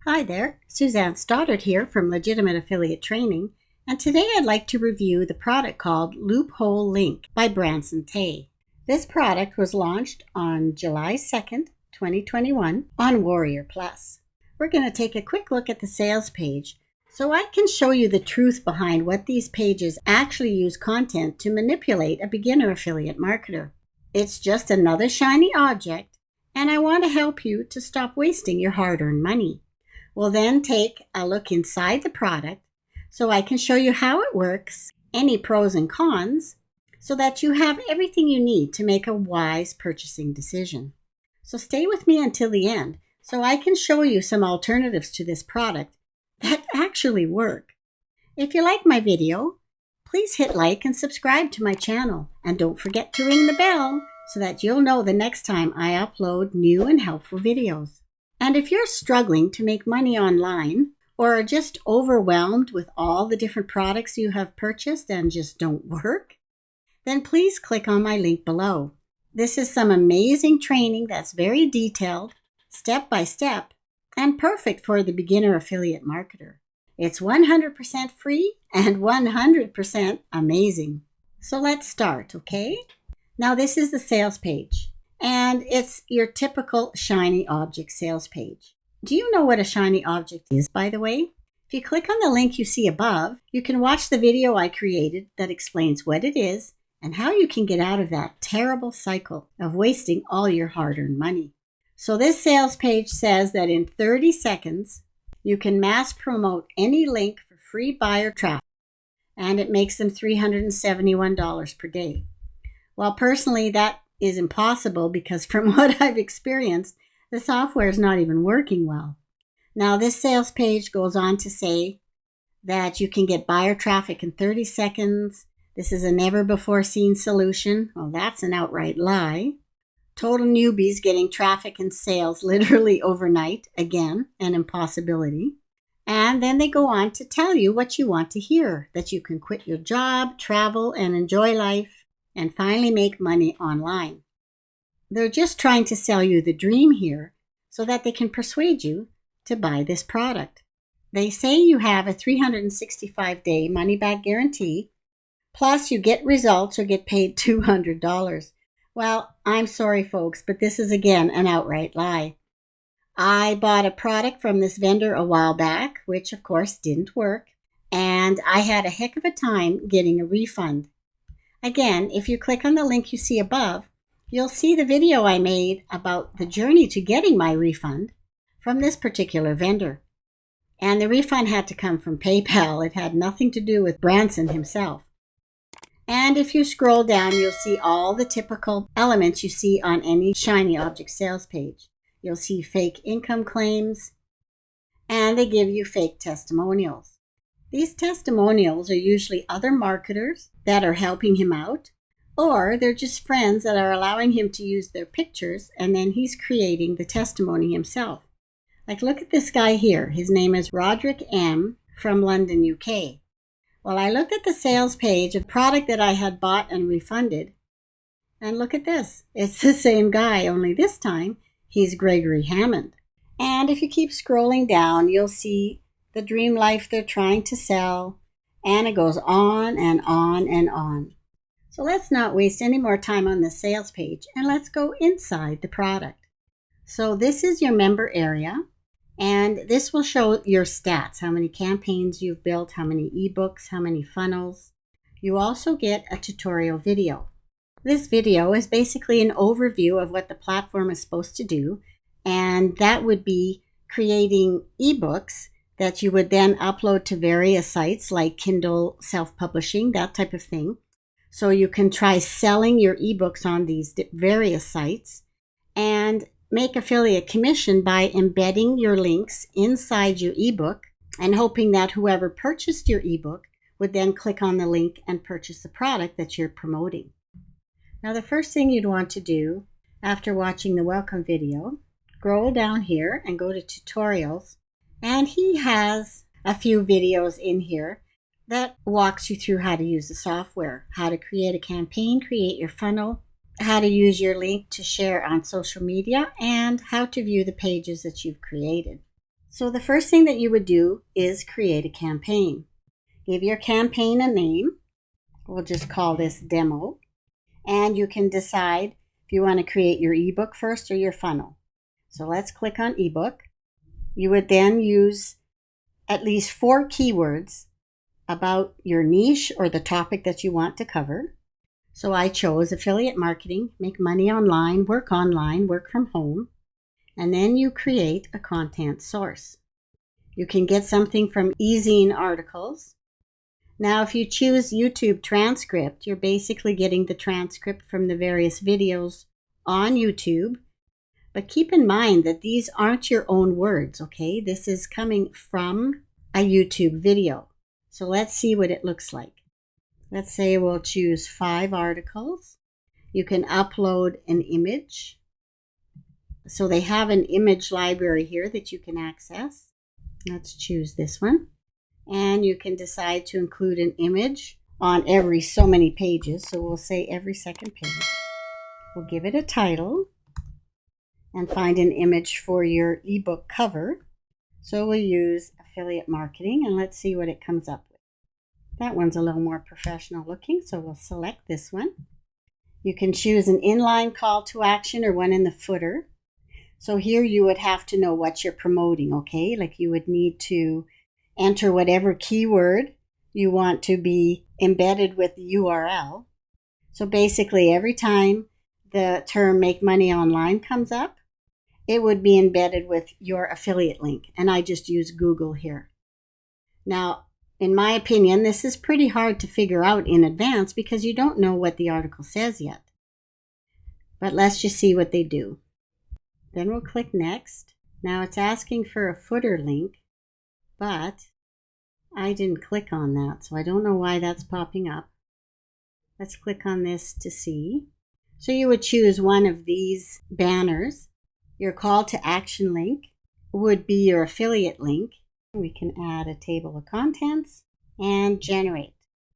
Hi there, Suzanne Stoddard here from Legitimate Affiliate Training, and today I'd like to review the product called Loophole Link by Branson Tay. This product was launched on July 2nd, 2021 on Warrior Plus. We're going to take a quick look at the sales page so I can show you the truth behind what these pages actually use content to manipulate a beginner affiliate marketer. It's just another shiny object, and I want to help you to stop wasting your hard-earned money. We'll then take a look inside the product so I can show you how it works, any pros and cons, so that you have everything you need to make a wise purchasing decision. So stay with me until the end so I can show you some alternatives to this product that actually work. If you like my video, please hit like and subscribe to my channel, and don't forget to ring the bell so that you'll know the next time I upload new and helpful videos. And if you're struggling to make money online or are just overwhelmed with all the different products you have purchased and just don't work, then please click on my link below. This is some amazing training that's very detailed, step by step, and perfect for the beginner affiliate marketer. It's 100% free and 100% amazing. So let's start, okay? Now this is the sales page. And it's your typical shiny object sales page. Do you know what a shiny object is, by the way? If you click on the link you see above, you can watch the video I created that explains what it is and how you can get out of that terrible cycle of wasting all your hard-earned money. So this sales page says that in 30 seconds, you can mass promote any link for free buyer traffic, and it makes them $371 per day. Well, personally, that is impossible because from what I've experienced, the software is not even working well. Now, this sales page goes on to say that you can get buyer traffic in 30 seconds. This is a never-before-seen solution. Well, that's an outright lie. Total newbies getting traffic and sales literally overnight. Again, an impossibility. And then they go on to tell you what you want to hear, that you can quit your job, travel, and enjoy life, and finally make money online. They're just trying to sell you the dream here so that they can persuade you to buy this product. They say you have a 365-day money-back guarantee, plus you get results or get paid $200. Well, I'm sorry, folks, but this is again an outright lie. I bought a product from this vendor a while back, which of course didn't work, and I had a heck of a time getting a refund. Again, if you click on the link you see above, you'll see the video I made about the journey to getting my refund from this particular vendor. And the refund had to come from PayPal. It had nothing to do with Branson himself. And if you scroll down, you'll see all the typical elements you see on any shiny object sales page. You'll see fake income claims, and they give you fake testimonials. These testimonials are usually other marketers that are helping him out, or they're just friends that are allowing him to use their pictures, and then he's creating the testimony himself. Like, look at this guy here. His name is Roderick M. from London, UK. Well, I looked at the sales page of product that I had bought and refunded, and look at this. It's the same guy, only this time he's Gregory Hammond. And if you keep scrolling down, you'll see the dream life they're trying to sell, and it goes on and on and on. So let's not waste any more time on the sales page, and let's go inside the product. So this is your member area, and this will show your stats, how many campaigns you've built, how many ebooks, how many funnels. You also get a tutorial video. This video is basically an overview of what the platform is supposed to do, and that would be creating ebooks that you would then upload to various sites like Kindle, self-publishing, that type of thing. So you can try selling your ebooks on these various sites and make affiliate commission by embedding your links inside your ebook and hoping that whoever purchased your ebook would then click on the link and purchase the product that you're promoting. Now, the first thing you'd want to do after watching the welcome video, scroll down here and go to tutorials. And he has a few videos in here that walks you through how to use the software, how to create a campaign, create your funnel, how to use your link to share on social media, and how to view the pages that you've created. So the first thing that you would do is create a campaign. Give your campaign a name. We'll just call this demo. And you can decide if you want to create your ebook first or your funnel. So let's click on ebook. You would then use at least 4 keywords about your niche or the topic that you want to cover. So I chose affiliate marketing, make money online, work from home. And then you create a content source. You can get something from eZine articles. Now, if you choose YouTube transcript, you're basically getting the transcript from the various videos on YouTube. But keep in mind that these aren't your own words, okay? This is coming from a YouTube video. So let's see what it looks like. Let's say we'll choose 5 articles. You can upload an image. So they have an image library here that you can access. Let's choose this one. And you can decide to include an image on every so many pages. So we'll say every second page. We'll give it a title and find an image for your ebook cover. So we'll use affiliate marketing and let's see what it comes up with. That one's a little more professional looking, so we'll select this one. You can choose an inline call to action or one in the footer. So here you would have to know what you're promoting, okay? Like you would need to enter whatever keyword you want to be embedded with the URL. So basically every time the term make money online comes up, it would be embedded with your affiliate link. And I just use Google here. Now, in my opinion, this is pretty hard to figure out in advance because you don't know what the article says yet. But let's just see what they do. Then we'll click next. Now it's asking for a footer link, but I didn't click on that, so I don't know why that's popping up. Let's click on this to see. So you would choose one of these banners. Your call to action link would be your affiliate link. We can add a table of contents and generate.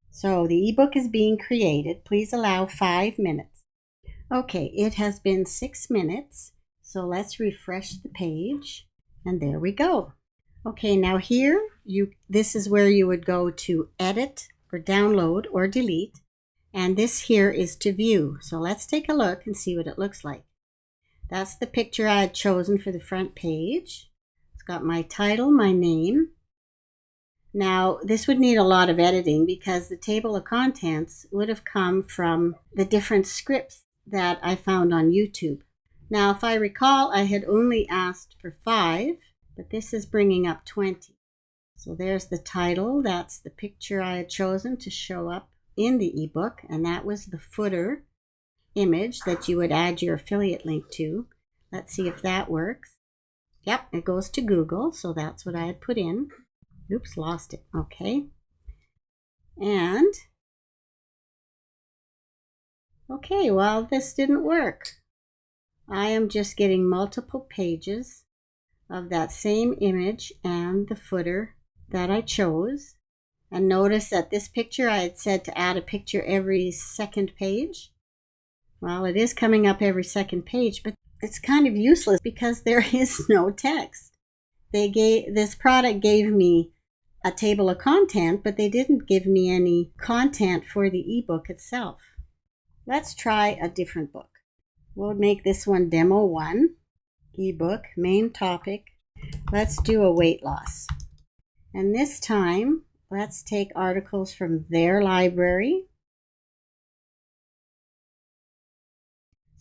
So the ebook is being created. Please allow 5 minutes. Okay, it has been 6 minutes. So let's refresh the page and there we go. Okay, now here, this is where you would go to edit or download or delete. And this here is to view. So let's take a look and see what it looks like. That's the picture I had chosen for the front page. It's got my title, my name. Now, this would need a lot of editing because the table of contents would have come from the different scripts that I found on YouTube. Now, if I recall, I had only asked for 5, but this is bringing up 20. So there's the title. That's the picture I had chosen to show up in the ebook, and that was the footer image that you would add your affiliate link to. Let's see if that works. Yep, it goes to Google, so that's what I had put in. Oops, lost it. Okay. And, okay, well, this didn't work. I am just getting multiple pages of that same image and the footer that I chose. And notice that this picture, I had said to add a picture every second page. Well, it is coming up every second page, but it's kind of useless because there is no text. This product gave me a table of content, but they didn't give me any content for the ebook itself. Let's try a different book. We'll make this one Demo 1, ebook, main topic. Let's do a weight loss. And this time, let's take articles from their library.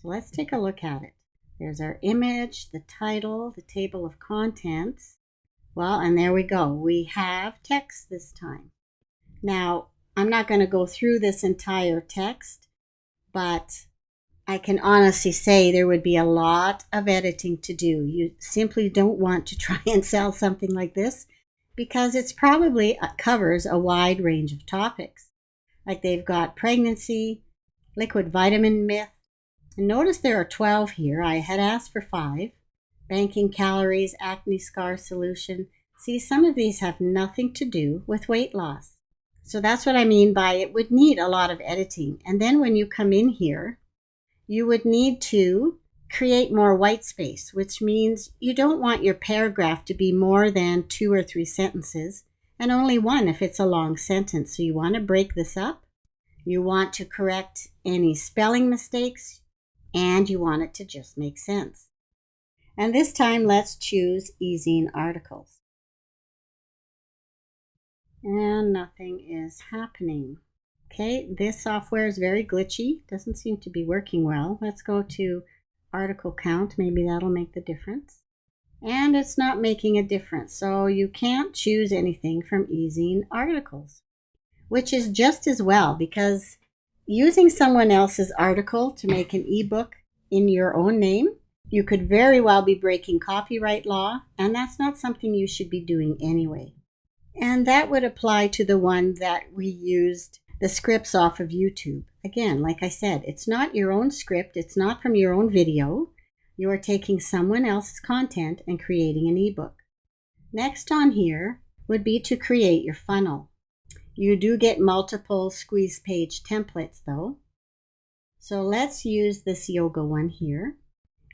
So let's take a look at it. There's our image, the title, the table of contents. Well, and there we go. We have text this time. Now, I'm not going to go through this entire text, but I can honestly say there would be a lot of editing to do. You simply don't want to try and sell something like this because it's probably covers a wide range of topics. Like they've got pregnancy, liquid vitamin myth. And notice there are 12 here. I had asked for 5. Banking calories, acne scar solution. See, some of these have nothing to do with weight loss. So that's what I mean by it would need a lot of editing. And then when you come in here, you would need to create more white space, which means you don't want your paragraph to be more than 2 or 3 sentences, and only one if it's a long sentence. So you want to break this up. You want to correct any spelling mistakes, and you want it to just make sense. And this time, let's choose ezine articles. And nothing is happening. Okay, this software is very glitchy. Doesn't seem to be working well. Let's go to article count. Maybe that'll make the difference. And it's not making a difference. So you can't choose anything from ezine articles, which is just as well, because using someone else's article to make an ebook in your own name, you could very well be breaking copyright law, and that's not something you should be doing anyway. And that would apply to the one that we used, the scripts off of YouTube. Again, like I said, it's not your own script, it's not from your own video. You are taking someone else's content and creating an ebook. Next on here would be to create your funnel. You do get multiple squeeze page templates though. So let's use this yoga one here.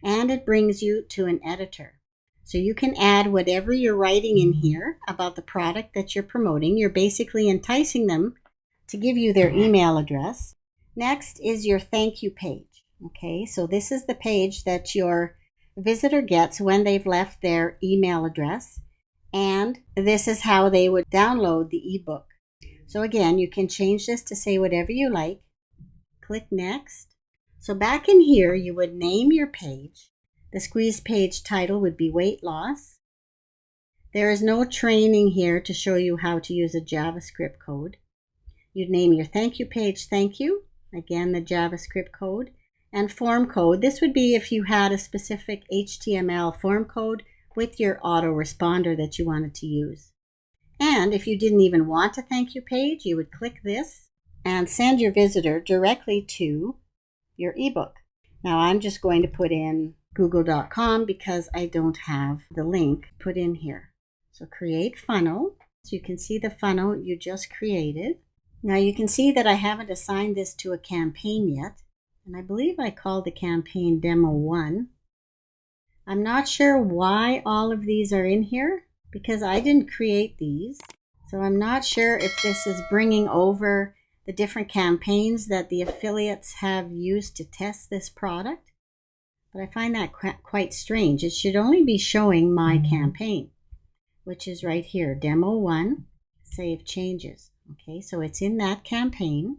And it brings you to an editor. So you can add whatever you're writing in here about the product that you're promoting. You're basically enticing them to give you their email address. Next is your thank you page. Okay, so this is the page that your visitor gets when they've left their email address. And this is how they would download the ebook. So again, you can change this to say whatever you like. Click next. So back in here, you would name your page. The squeeze page title would be weight loss. There is no training here to show you how to use a JavaScript code. You'd name your thank you page, thank you. Again, the JavaScript code. And form code. This would be if you had a specific HTML form code with your autoresponder that you wanted to use. And if you didn't even want a thank you page, you would click this and send your visitor directly to your ebook. Now I'm just going to put in google.com because I don't have the link put in here. So create funnel. So you can see the funnel you just created. Now you can see that I haven't assigned this to a campaign yet. And I believe I called the campaign Demo 1. I'm not sure why all of these are in here because I didn't create these. So I'm not sure if this is bringing over the different campaigns that the affiliates have used to test this product. But I find that quite strange. It should only be showing my campaign, which is right here, Demo 1, Save Changes. Okay, so it's in that campaign.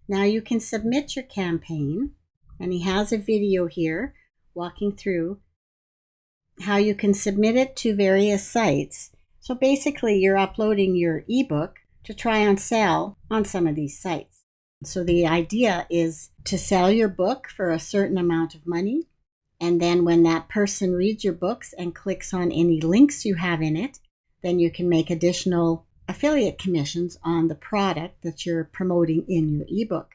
Now you can submit your campaign, and he has a video here walking through how you can submit it to various sites. So basically you're uploading your ebook to try on sale on some of these sites. So the idea is to sell your book for a certain amount of money, and then when that person reads your books and clicks on any links you have in it, then you can make additional affiliate commissions on the product that you're promoting in your ebook.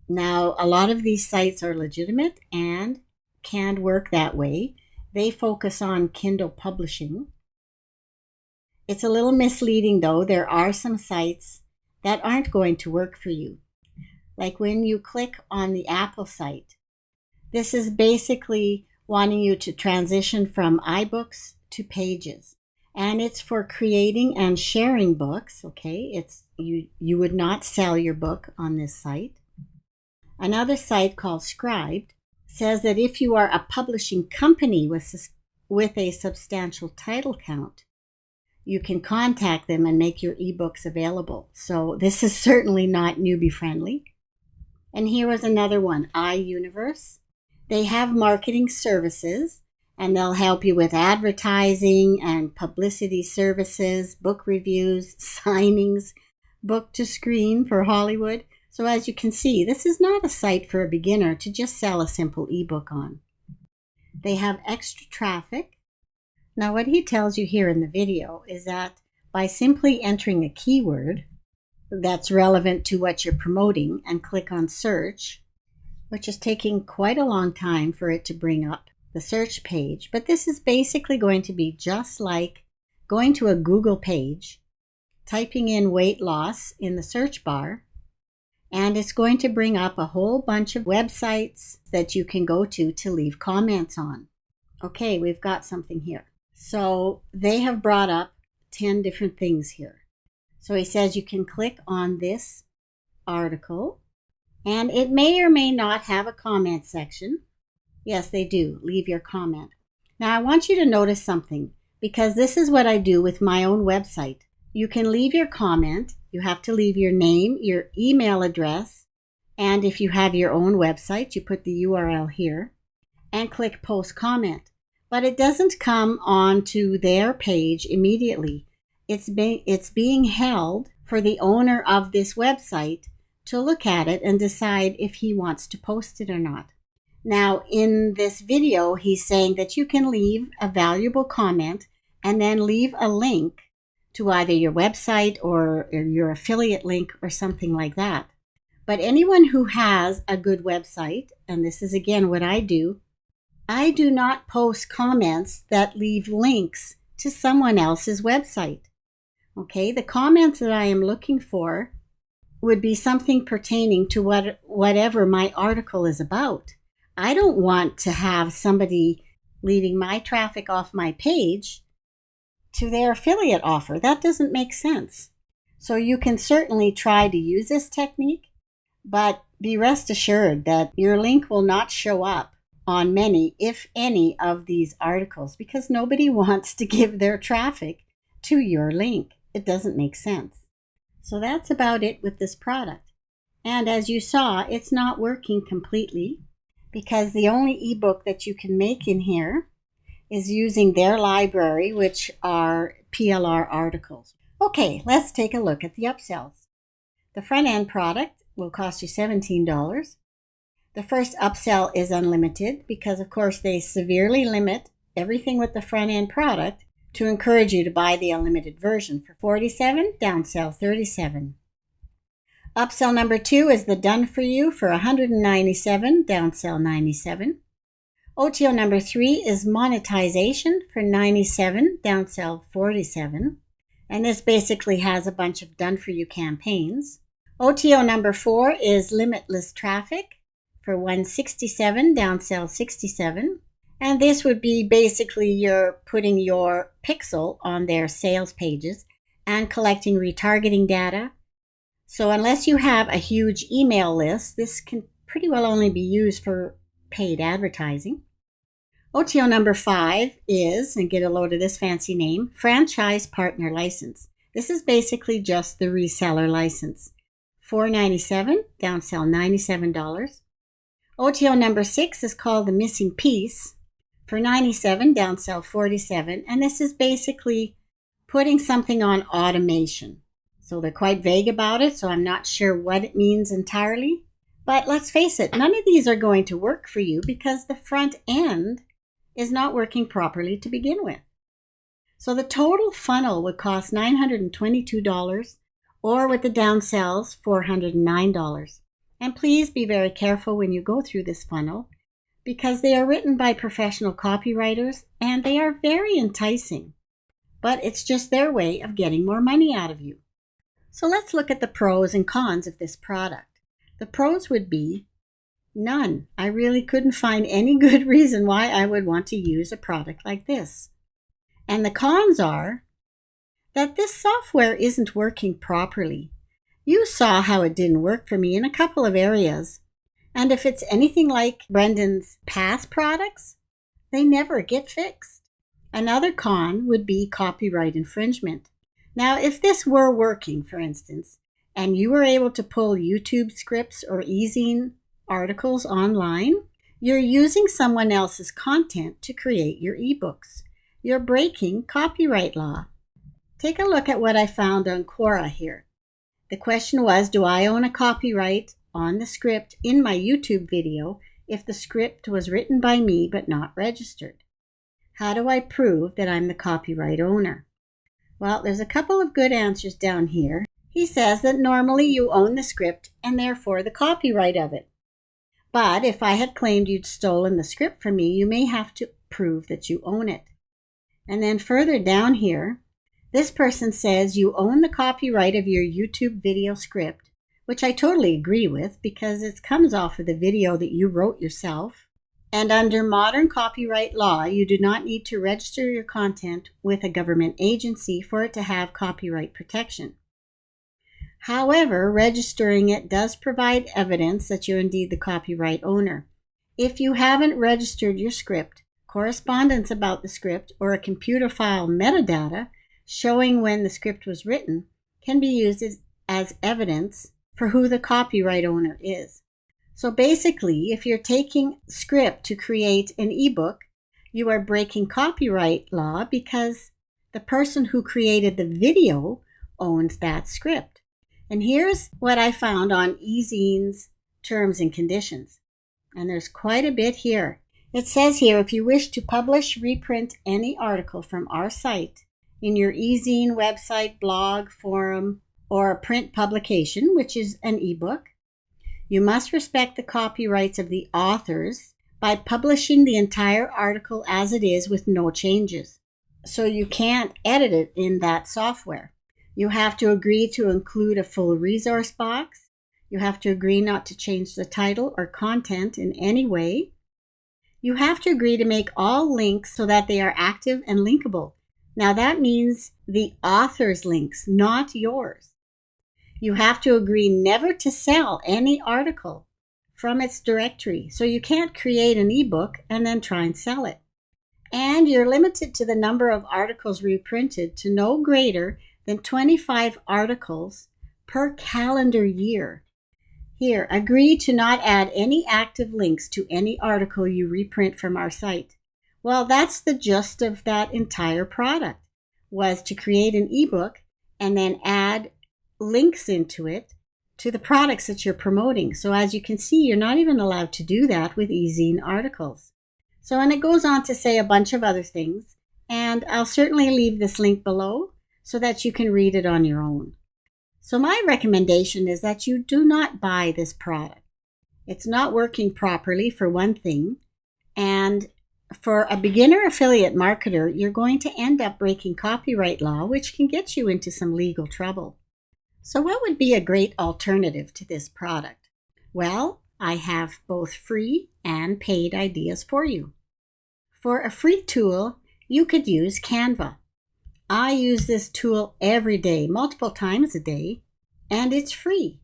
Now, a lot of these sites are legitimate and can work that way. They focus on Kindle publishing. It's a little misleading though. There are some sites that aren't going to work for you. Like when you click on the Apple site, this is basically wanting you to transition from iBooks to Pages. And it's for creating and sharing books, okay? It's you would not sell your book on this site. Another site called Scribd says that if you are a publishing company with a substantial title count, you can contact them and make your ebooks available. So this is certainly not newbie friendly. And here was another one, iUniverse. They have marketing services, and they'll help you with advertising and publicity services, book reviews, signings, book to screen for Hollywood. So as you can see, this is not a site for a beginner to just sell a simple ebook on. They have extra traffic. Now what he tells you here in the video is that by simply entering a keyword that's relevant to what you're promoting and click on search, which is taking quite a long time for it to bring up the search page, but this is basically going to be just like going to a Google page, typing in weight loss in the search bar, And it's going to bring up a whole bunch of websites that you can go to leave comments on. Okay, we've got something here. So they have brought up 10 different things here. So he says you can click on this article, and it may or may not have a comment section. Yes, they do. Leave your comment. Now, I want you to notice something, because this is what I do with my own website. You can leave your comment. You have to leave your name, your email address, and if you have your own website, you put the URL here and click post comment. But it doesn't come onto their page immediately. It's being held for the owner of this website to look at it and decide if he wants to post it or not. Now, in this video, he's saying that you can leave a valuable comment and then leave a link to either your website or your affiliate link or something like that. But anyone who has a good website, and this is again what I do not post comments that leave links to someone else's website. Okay, the comments that I am looking for would be something pertaining to whatever my article is about. I don't want to have somebody leaving my traffic off my page to their affiliate offer. That doesn't make sense. So you can certainly try to use this technique, but be rest assured that your link will not show up on many, if any, of these articles, because nobody wants to give their traffic to your link. It doesn't make sense. So that's about it with this product. And as you saw, it's not working completely, because the only ebook that you can make in here is using their library, which are PLR articles. Okay, let's take a look at the upsells. The front end product will cost you $17. The first upsell is unlimited because, of course, they severely limit everything with the front end product to encourage you to buy the unlimited version. For $47, downsell $37. Upsell number 2 is the Done For You for $197, downsell $97. OTO number 3 is monetization for $97, downsell $47. And this basically has a bunch of done for you campaigns. OTO number 4 is limitless traffic for $167, downsell $67. And this would be basically you're putting your pixel on their sales pages and collecting retargeting data. So unless you have a huge email list, this can pretty well only be used for paid advertising. OTO number 5 is, and get a load of this fancy name, Franchise Partner License. This is basically just the reseller license. $497, downsell $97. OTO number 6 is called the Missing Piece for $97, downsell $47. And this is basically putting something on automation. So they're quite vague about it, so I'm not sure what it means entirely. But let's face it, none of these are going to work for you because the front end is not working properly to begin with. So the total funnel would cost $922, or with the downsells, $409. And please be very careful when you go through this funnel, because they are written by professional copywriters and they are very enticing. But it's just their way of getting more money out of you. So let's look at the pros and cons of this product. The pros would be none. I really couldn't find any good reason why I would want to use a product like this. And the cons are that this software isn't working properly. You saw how it didn't work for me in a couple of areas. And if it's anything like Brendan's past products, they never get fixed. Another con would be copyright infringement. Now, if this were working, for instance, and you were able to pull YouTube scripts or eZine articles online, you're using someone else's content to create your ebooks. You're breaking copyright law. Take a look at what I found on Quora here. The question was, do I own a copyright on the script in my YouTube video if the script was written by me but not registered? How do I prove that I'm the copyright owner? Well, there's a couple of good answers down here. He says that normally you own the script and therefore the copyright of it. But if I had claimed you'd stolen the script from me, you may have to prove that you own it. And then further down here, this person says you own the copyright of your YouTube video script, which I totally agree with because it comes off of the video that you wrote yourself. And under modern copyright law, you do not need to register your content with a government agency for it to have copyright protection. However, registering it does provide evidence that you're indeed the copyright owner. If you haven't registered your script, correspondence about the script, or a computer file metadata showing when the script was written can be used as evidence for who the copyright owner is. So basically, if you're taking script to create an ebook, you are breaking copyright law because the person who created the video owns that script. And here's what I found on eZine's terms and conditions. And there's quite a bit here. It says here, if you wish to publish, reprint any article from our site in your eZine website, blog, forum, or a print publication, which is an ebook, you must respect the copyrights of the authors by publishing the entire article as it is with no changes. So you can't edit it in that software. You have to agree to include a full resource box. You have to agree not to change the title or content in any way. You have to agree to make all links so that they are active and linkable. Now that means the author's links, not yours. You have to agree never to sell any article from its directory. So you can't create an ebook and then try and sell it. And you're limited to the number of articles reprinted to no greater than 25 articles per calendar year. Here, agree to not add any active links to any article you reprint from our site. Well, that's the gist of that entire product, was to create an ebook and then add links into it to the products that you're promoting. So as you can see, you're not even allowed to do that with eZine articles. So, and it goes on to say a bunch of other things, and I'll certainly leave this link below so that you can read it on your own. So my recommendation is that you do not buy this product. It's not working properly, for one thing, and for a beginner affiliate marketer, you're going to end up breaking copyright law, which can get you into some legal trouble. So what would be a great alternative to this product? Well, I have both free and paid ideas for you. For a free tool, you could use Canva. I use this tool every day, multiple times a day, and it's free.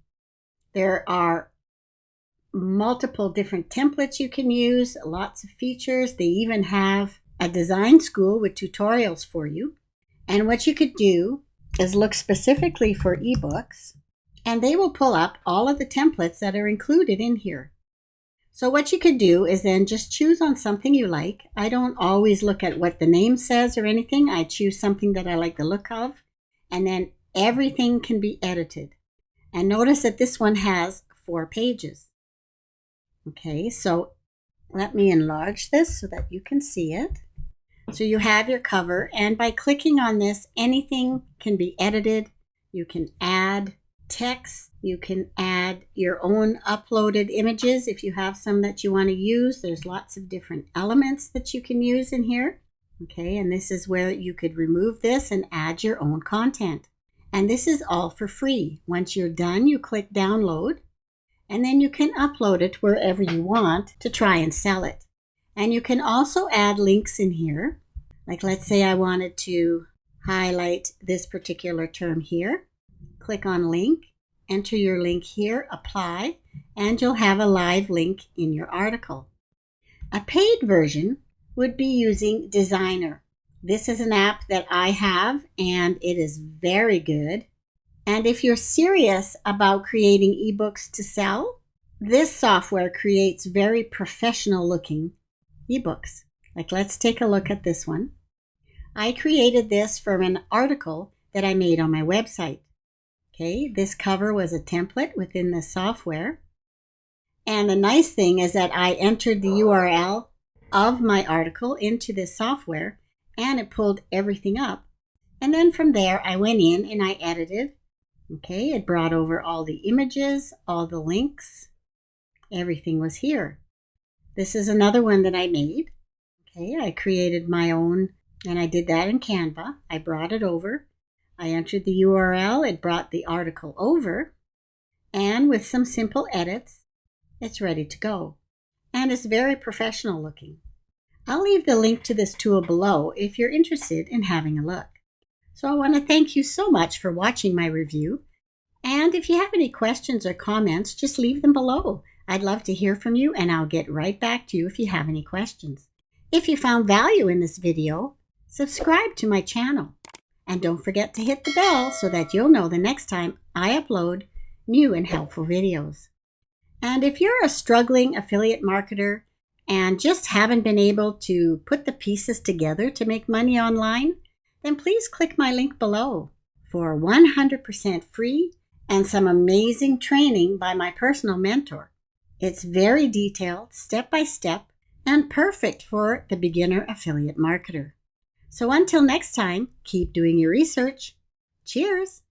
There are multiple different templates you can use, lots of features. They even have a design school with tutorials for you. And what you could do is look specifically for ebooks, and they will pull up all of the templates that are included in here. So what you could do is then just choose on something you like. I don't always look at what the name says or anything. I choose something that I like the look of, and then everything can be edited. And notice that this one has 4 pages. Okay, so let me enlarge this so that you can see it. So you have your cover, and by clicking on this, anything can be edited. You can add text, you can add your own uploaded images if you have some that you want to use. There's lots of different elements that you can use in here. Okay, and this is where you could remove this and add your own content. And this is all for free. Once you're done, you click download, and then you can upload it wherever you want to try and sell it. And you can also add links in here. Like let's say I wanted to highlight this particular term here. Click on link, enter your link here, apply, and you'll have a live link in your article. A paid version would be using Designer. This is an app that I have, and it is very good. And if you're serious about creating ebooks to sell, this software creates very professional looking ebooks. Like let's take a look at this one. I created this from an article that I made on my website. Okay, this cover was a template within the software. And the nice thing is that I entered the URL of my article into this software, and it pulled everything up. And then from there, I went in and I edited. Okay, it brought over all the images, all the links. Everything was here. This is another one that I made. Okay, I created my own, and I did that in Canva. I brought it over. I entered the URL. It brought the article over. and with some simple edits, it's ready to go. And it's very professional looking. I'll leave the link to this tool below if you're interested in having a look. So I want to thank you so much for watching my review. And if you have any questions or comments, just leave them below. I'd love to hear from you, and I'll get right back to you if you have any questions. If you found value in this video, subscribe to my channel. And don't forget to hit the bell so that you'll know the next time I upload new and helpful videos. And if you're a struggling affiliate marketer and just haven't been able to put the pieces together to make money online, then please click my link below for 100% free and some amazing training by my personal mentor. It's very detailed, step-by-step, and perfect for the beginner affiliate marketer. So until next time, keep doing your research. Cheers!